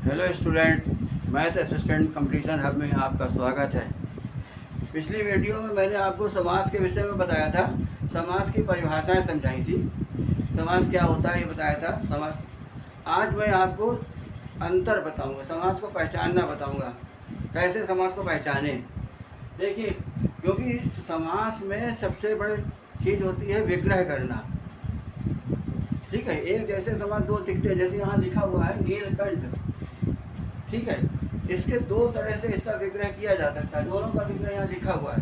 Hello students, math assistant competition hub में आपका स्वागत है। पिछली वीडियो में मैंने आपको समास के विषय में बताया था, समास की परिभाषाएं समझाई थी, समास क्या होता है ये बताया था। समास आज मैं आपको अंतर बताऊंगा, समास को पहचानना बताऊंगा, कैसे समास को पहचाने। देखिए, क्योंकि समास में सबसे बड़ी चीज़ होती है विग्रह करना। ठीक है, एक जैसे समास दो दिखते हैं, जैसे यहाँ लिखा हुआ है नीलकंठ। ठीक है, इसके दो तरह से इसका विग्रह किया जा सकता है, दोनों का विग्रह यहाँ लिखा हुआ है।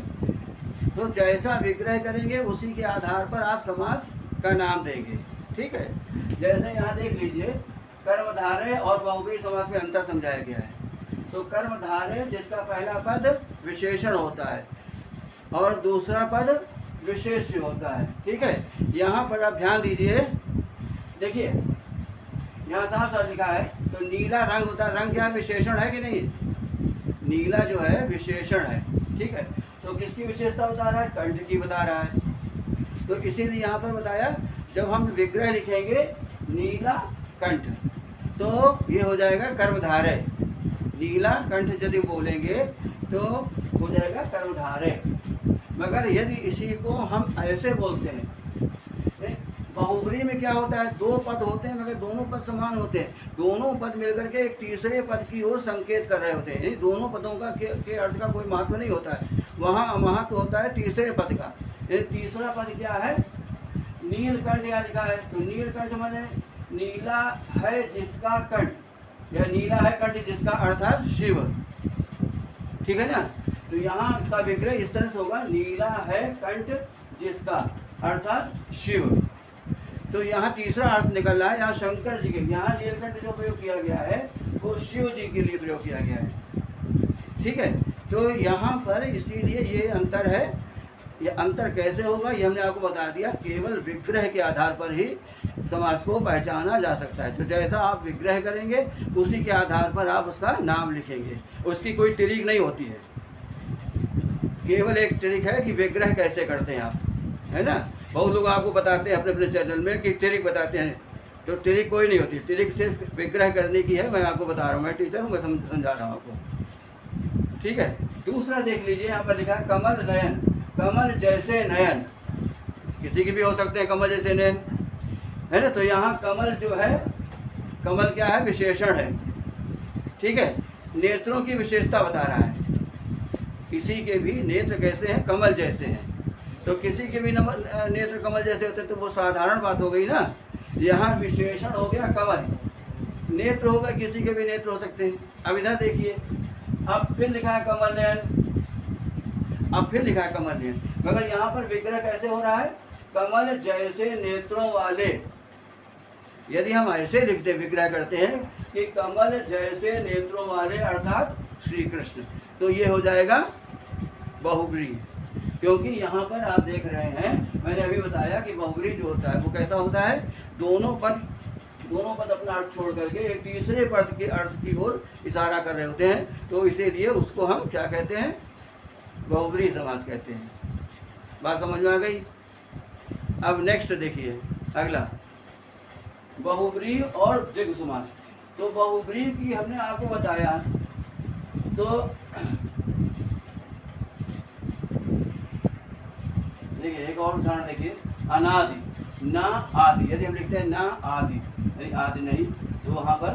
तो जैसा विग्रह करेंगे उसी के आधार पर आप समास का नाम देंगे। ठीक है, जैसे यहाँ देख लीजिए, कर्मधारय और बहुब्रीहि समास में अंतर समझाया गया है। तो कर्मधारय जिसका पहला पद विशेषण होता है और दूसरा पद विशेष्य होता है। ठीक है, यहाँ पर आप ध्यान दीजिए, देखिए यहाँ साफ साफ लिखा है। तो नीला रंग होता है, रंग क्या विशेषण है कि नहीं? नीला जो है विशेषण है। ठीक है, तो किसकी विशेषता बता रहा है? कंठ की बता रहा है। तो इसीलिए यहाँ पर बताया, जब हम विग्रह लिखेंगे नीला कंठ तो ये हो जाएगा कर्मधारय। नीला कंठ यदि बोलेंगे तो हो जाएगा कर्मधारय। मगर यदि इसी को हम ऐसे बोलते हैं, बहुब्रीहि में क्या होता है, दो पद होते हैं मगर दोनों पद समान होते हैं। दोनों पद मिलकर के एक तीसरे पद की ओर संकेत कर रहे होते हैं। दोनों पदों का के अर्थ का कोई महत्व नहीं होता है, वहाँ महत्व होता है तीसरे पद का। तीसरा पद क्या है? नीलकंठ यहाँ लिखा है। तो नीलकंठ माने नीला है जिसका कंठ, या नीला है कंठ जिसका, अर्थात शिव। ठीक है ना? तो यहाँ इसका विग्रह इस तरह से होगा, नीला है कंठ जिसका, अर्थात शिव। तो यहाँ तीसरा अर्थ निकल रहा है, यहाँ शंकर जी के, यहाँ नीलकंठ जो प्रयोग किया गया है वो शिव जी के लिए प्रयोग किया गया है। ठीक है, तो यहाँ पर इसीलिए ये अंतर है। ये अंतर कैसे होगा ये हमने आपको बता दिया, केवल विग्रह के आधार पर ही समास को पहचाना जा सकता है। तो जैसा आप विग्रह करेंगे उसी के आधार पर आप उसका नाम लिखेंगे, उसकी कोई ट्रिक नहीं होती है। केवल एक ट्रिक है कि विग्रह कैसे करते हैं आप, है ना? बहुत लोग आपको बताते हैं अपने अपने चैनल में कि ट्रिक बताते हैं, तो ट्रिक कोई नहीं होती। ट्रिक सिर्फ विग्रह करने की है। मैं आपको बता रहा हूँ, मैं टीचर हूँ, मैं समझा रहा हूँ आपको। ठीक है, दूसरा देख लीजिए, यहाँ पर लिखा है कमल नयन। कमल जैसे नयन, किसी की भी हो सकते हैं कमल जैसे नयन, है ना? तो यहाँ कमल जो है, कमल क्या है? विशेषण है। ठीक है, नेत्रों की विशेषता बता रहा है। किसी के भी नेत्र कैसे हैं? कमल जैसे हैं। तो किसी के भी नेत्र कमल जैसे होते हैं तो वो साधारण बात हो गई ना। यहाँ विशेषण हो गया कमल, नेत्र होगा, किसी के भी नेत्र हो सकते हैं। अब इधर देखिए, अब फिर लिखा है कमल नयन, अब फिर लिखा है कमल नयन, मगर यहाँ पर विग्रह कैसे हो रहा है? कमल जैसे नेत्रों वाले। यदि हम ऐसे लिखते, विग्रह करते हैं कि कमल जैसे नेत्रों वाले, अर्थात श्री कृष्ण, तो ये हो जाएगा बहुब्रीहि। क्योंकि यहाँ पर आप देख रहे हैं, मैंने अभी बताया कि बहुब्रीहि जो होता है वो कैसा होता है, दोनों पद अपना अर्थ छोड़ करके एक तीसरे पद के अर्थ की ओर इशारा कर रहे होते हैं। तो इसीलिए उसको हम क्या कहते हैं? बहुब्रीहि समास कहते हैं। बात समझ में आ गई? अब नेक्स्ट देखिए, अगला बहुब्रीहि और द्विगु समास। तो बहुब्रीहि की हमने आपको बताया, तो देखिए एक और उदाहरण देखिए, अनादि ना आदि। यदि हम लिखते हैं ना आदि, यानी आदि नहीं, तो वहाँ पर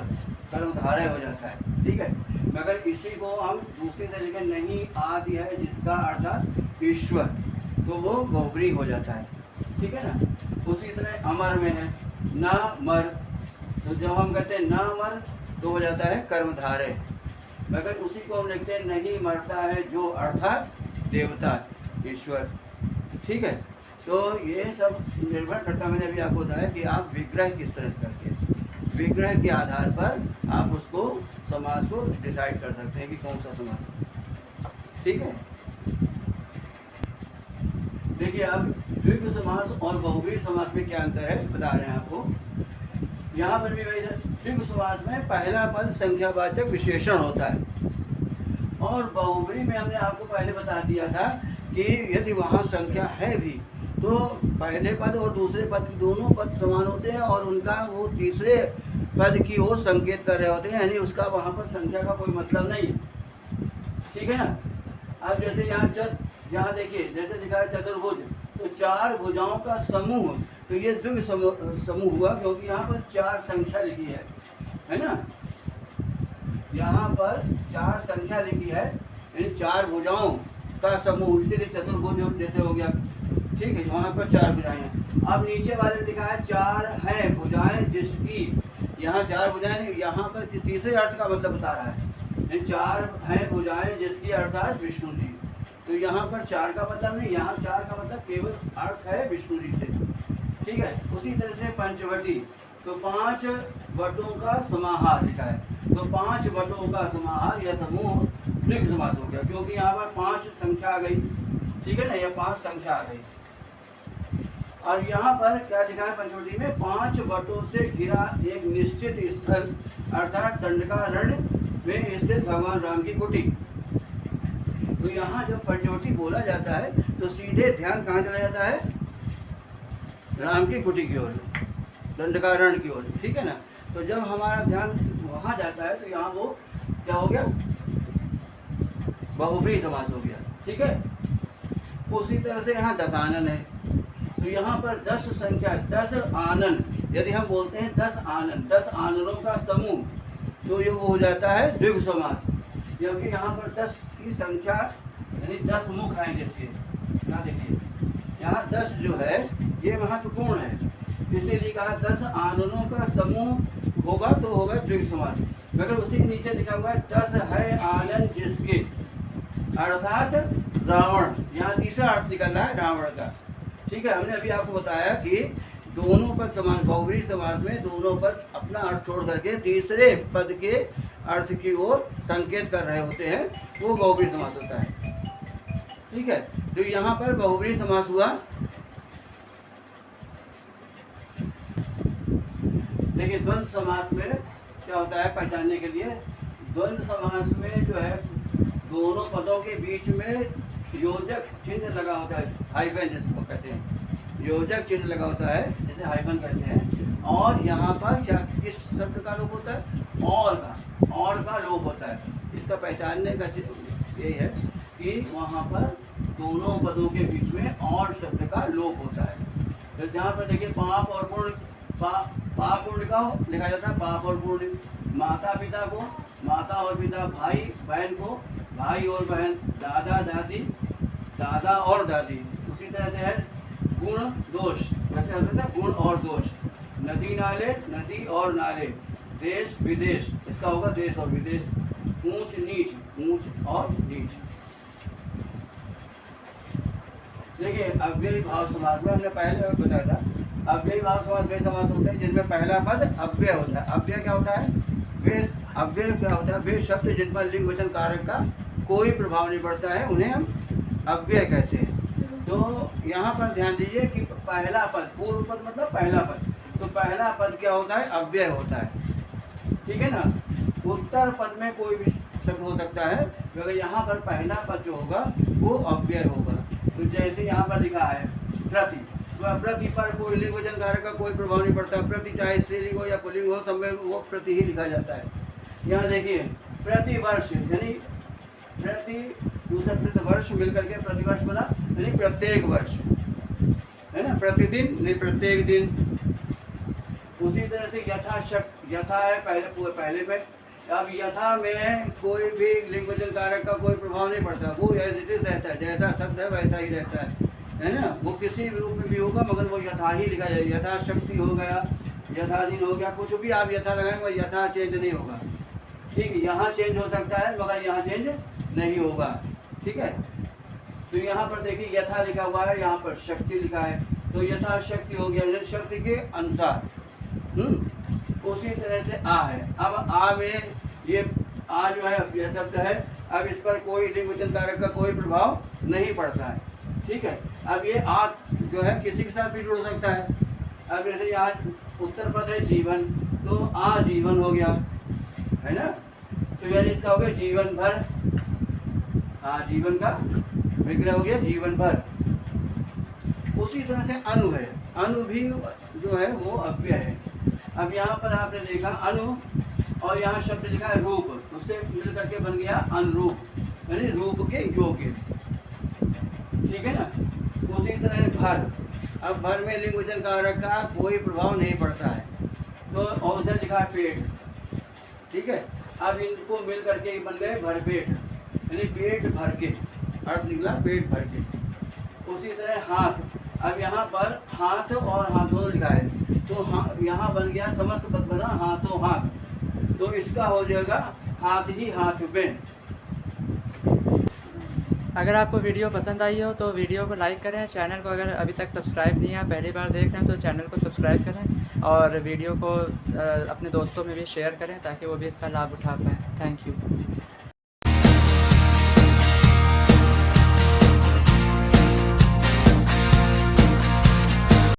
कर्मधारय हो जाता है। ठीक है, मगर इसी को हम दूसरे से लिखें, नहीं आदि है जिसका, अर्थात ईश्वर, तो वो बहुब्रीहि हो जाता है। ठीक है ना? उसी तरह अमर में है ना मर, तो जब हम कहते हैं ना मर तो हो जाता है कर्मधारय। मगर उसी को हम लिखते हैं नहीं मरता है जो, अर्थात देवता, ईश्वर। ठीक है, तो ये सब निर्भर करता, मैंने अभी आपको बताया कि आप विग्रह किस तरह से करते हैं। विग्रह के आधार पर आप उसको समास को डिसाइड कर सकते हैं कि कौन सा समास है। ठीक है, देखिए अब द्विगु समास और बहुब्रीहि समास में क्या अंतर है बता रहे हैं आपको। यहाँ पर भी वैसे द्विगु समास में पहला पद संख्यावाचक विशेषण होता है, और बहुब्रीहि में हमने आपको पहले बता दिया था कि यदि वहाँ संख्या है भी तो पहले पद और दूसरे पद दोनों पद समान होते हैं और उनका वो तीसरे पद की ओर संकेत कर रहे होते हैं, यानी उसका वहाँ पर संख्या का कोई मतलब नहीं है। ठीक है ना। अब जैसे यहाँ देखिए जैसे लिखा है चतुर्भुज, तो 4 भुजाओं का समूह, तो ये द्विग समूह हुआ क्योंकि यहाँ पर 4 संख्या लिखी है ना। यहाँ पर 4 संख्या लिखी है, यानी 4 भुजाओं का समूह, इसीलिए चतुर्भुज जैसे हो गया। ठीक है, वहाँ पर 4 भुजाएं हैं। अब नीचे वाले लिखा है 4 है भुजाएं जिसकी, यहाँ 4 भुजाएं, यहाँ पर तीसरे अर्थ का मतलब बता रहा है, 4 है भुजाएं जिसकी अर्थात विष्णु जी। तो यहाँ पर 4 का मतलब नहीं, यहाँ 4 का मतलब केवल अर्थ है विष्णु जी से। ठीक है। उसी तरह से पंचवटी, तो 5 वटों का समाहार लिखा है, तो 5 वटों का समाहार या समूह द्विग समास हो गया क्योंकि यहाँ पर 5 संख्या आ गई। ठीक है ना, यह 5 संख्या आ गई। और यहाँ पर क्या लिखा है पंचवटी में, 5 वटों से घिरा एक निश्चित स्थल अर्थात दंडकारण्य में स्थित भगवान राम की कुटी। तो यहाँ जब पंचवटी बोला जाता है तो सीधे ध्यान कहाँ चला जाता है, राम की कुटी की ओर, दंडकारण्य की ओर। ठीक है ना। तो जब हमारा ध्यान वहाँ जाता है तो यहाँ वो क्या हो गया, बहुव्रीहि समास हो गया। ठीक है। उसी तरह से यहाँ 10 आनन है, तो यहाँ पर 10 संख्या, 10 आनन, यदि हम बोलते हैं 10 आनन, 10 आननों का समूह, तो ये वो हो जाता है द्विग समास, क्योंकि यहाँ पर 10 की संख्या यानी 10 मुख हैं जिसके। यहाँ देखिए यहाँ 10 जो है ये महत्वपूर्ण है, इसीलिए कहा 10 आननों का समूह होगा तो होगा द्विग समास। मगर उसी के नीचे लिखा हुआ है 10 है आनन जिसके अर्थात रावण, यहाँ तीसरा अर्थ निकल रहा है रावण का। ठीक है। हमने अभी आपको बताया कि दोनों पद समान, बहुव्रीहि समास में दोनों पद अपना अर्थ छोड़ करके तीसरे पद के अर्थ की ओर संकेत कर रहे होते हैं, वो बहुव्रीहि समास होता है। ठीक है। तो यहाँ पर बहुव्रीहि समास हुआ। देखिए द्वंद्व समास में क्या होता है पहचानने के लिए, द्वंद्व समास में जो है दोनों पदों के बीच में योजक चिन्ह लगा होता है, हाइफन जिसको कहते हैं, योजक चिन्ह लगा होता है जैसे हाइफन कहते हैं। और यहाँ पर क्या किस शब्द का लोप होता है, और का लोप होता है। इसका पहचानने का यही है कि वहाँ पर दोनों पदों के बीच में और शब्द का लोप होता है। तो जहाँ पर देखिए पाप और पुण्य, पाप पुण्य का लिखा जाता है पाप और पुण्य, माता पिता को माता और पिता, भाई बहन को भाई और बहन, दादा दादी दादा और दादी। उसी तरह से है गुण दोष, जैसे होता है गुण और दोष, नदी नाले नदी और नाले, देश विदेश, इसका होगा देश और विदेश, ऊंच नीच ऊंच और नीच। देखिए अव्ययी भाव समास में हमने पहले बताया था, अव्ययी भाव समास वे समास होते हैं जिनमें पहला पद अव्यय होता है। अव्यय क्या होता है, वे अव्यय क्या होता है, वे शब्द जिन पर लिंग वचन कारक का कोई प्रभाव नहीं पड़ता है उन्हें हम अव्यय कहते हैं। तो यहाँ पर ध्यान दीजिए कि पहला पद, पूर्व पद मतलब पहला पद, तो पहला पद क्या होता है, अव्यय होता है। ठीक है ना। उत्तर पद में कोई भी शब्द हो सकता है, मगर यहाँ पर पहला पद जो होगा वो अव्यय होगा। तो जैसे यहाँ पर लिखा है प्रति, तो प्रति पर कोई लिंग वचन कारक का कोई प्रभाव नहीं पड़ता, प्रति चाहे स्त्रीलिंग हो या पुल्लिंग हो, सब में वो प्रति ही लिखा जाता है। यहाँ देखिए प्रति वर्ष, यानी प्रति दूसरा प्रति वर्ष मिलकर के प्रतिवर्ष बना, यानी प्रत्येक वर्ष, है ना, प्रतिदिन नहीं प्रत्येक दिन। उसी तरह से यथाशक्ति, यथा है पहले में, अब यथा में कोई भी लिंग वचन कारक का कोई प्रभाव नहीं पड़ता, वो एज इट इज रहता है, जैसा शब्द है वैसा ही रहता है ना। वो किसी भी रूप में भी होगा मगर वो यथा ही लिखा जाएगा। यथाशक्ति हो गया, यथाधीन हो गया, कुछ भी आप यथा लगाएंगे वो यथा चेंज नहीं होगा। ठीक है। यहाँ चेंज हो सकता है मगर यहाँ चेंज नहीं होगा। ठीक है। तो यहाँ पर देखिए यथा लिखा हुआ है, यहाँ पर शक्ति लिखा है, तो यथाशक्ति हो गया शक्ति के अनुसार। उसी तरह से आ है, अब आ में ये आ जो है यह शब्द है, अब इस पर कोई लिंग वचन कारक का कोई प्रभाव नहीं पड़ता है। ठीक है। अब ये आ जो है किसी के साथ भी जुड़ सकता है। अब जैसे यहाँ उत्तर पद है जीवन, तो आजीवन हो गया, है ना। तो यानी इसका हो गया जीवन भर, आजीवन का विग्रह हो गया जीवन भर। उसी तरह से अनु है, अनु भी जो है वो अव्यय है। अब यहाँ पर आपने देखा अनु और यहाँ शब्द लिखा है रूप, उससे मिल करके बन गया अनुरूप, यानी रूप के योग्य, ठीक है ना। उसी तरह भर, अब भर में लिंग वचन कारक का कोई प्रभाव नहीं पड़ता है, तो और उधर लिखा है पेट, ठीक है। अब इनको मिल करके बन गए भरपेट, यानी पेट भर के, अर्थ निकला पेट भर के। उसी तरह हाथ, अब यहाँ पर हाथ और हाथ दोनों लिखा है, तो यहाँ बन गया समस्त पद बना हाथों हाथ, तो इसका हो जाएगा हाथ ही हाथ में। अगर आपको वीडियो पसंद आई हो तो वीडियो को लाइक करें, चैनल को अगर अभी तक सब्सक्राइब नहीं है, पहली बार देख रहे हैं तो चैनल को सब्सक्राइब करें और वीडियो को अपने दोस्तों में भी शेयर करें ताकि वो भी इसका लाभ उठा पाएँ। Thank you.